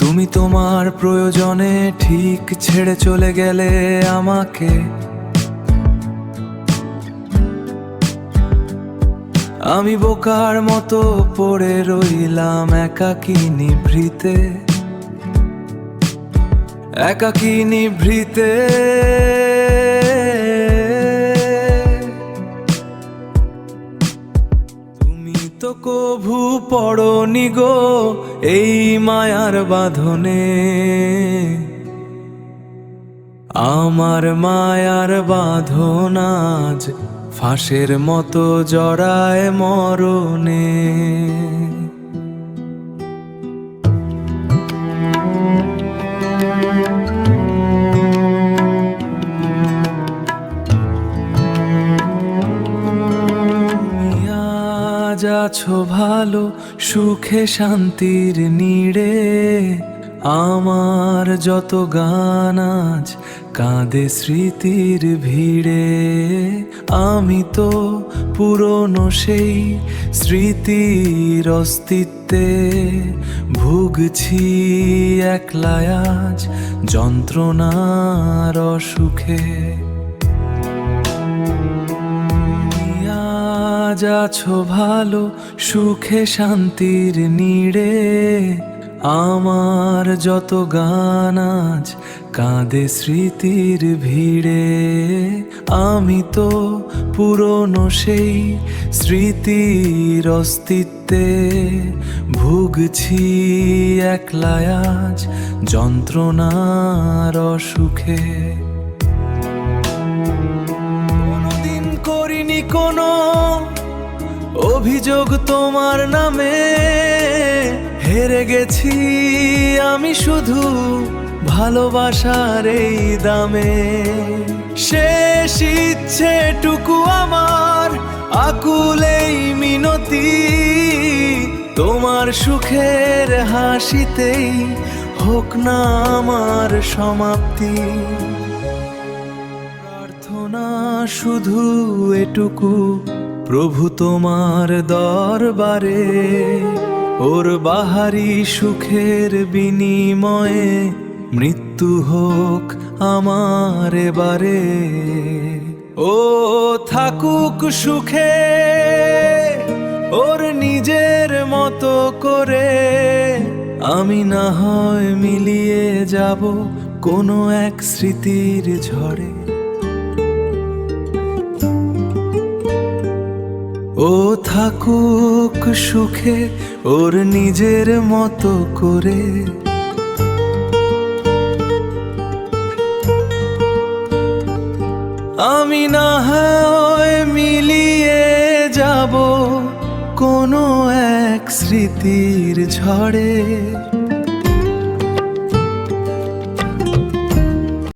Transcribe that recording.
তুমি তোমার প্রয়োজনে ঠিক ছেড়ে চলে গেলে আমাকে। আমি বোকার মতো পড়ে রইলাম একাকী নিভৃতে, একাকী নিভৃতে। তুমি তো কভু পড়নি গো এই মায়ার বাঁধনে, আমার মায়ার বাঁধন আজ ফাঁসের মতো জড়ায় মরণে। আজ আছো ভালো সুখে শান্তির নীড়ে, আমার যত গান আজ কাঁদে স্মৃতির ভিড়ে। আমি তো পুরনো সেই স্মৃতির অস্তিত্বে, ভুগছি একলা আজ যন্ত্রণার অসুখে। আজ আছো ভালো সুখে শান্তির নীড়ে, আমার যত গান আজ কাঁদে স্মৃতির ভিড়ে। আমি তো পুরনো সেই স্মৃতির অস্তিত্বে, ভুগছি একলা আজ যন্ত্রণার অসুখে। কোনোদিন করিনি কোনো অভিযোগ তোমার নামে, হেরে গেছি আমি শুধু ভালোবাসার এই দামে। শেষ ইচ্ছেটুকু আমার আকুল এই মিনতি, তোমার সুখের হাসিতেই হোক না আমার সমাপ্তি। প্রার্থনা শুধু এটুকু, প্রভু তোমার দরবারে, ওর বাহারি সুখের বিনিময়ে মৃত্যু হোক আমার এবারে। ও থাকুক সুখে ওর নিজের মতো করে, আমি না হয় মিলিয়ে যাব কোনো এক স্মৃতির ঝড়ে। ও থাকুক সুখে ওর নিজের মতো করে, আমি না হয় মিলিয়ে যাব কোনো এক স্মৃতির ঝড়ে।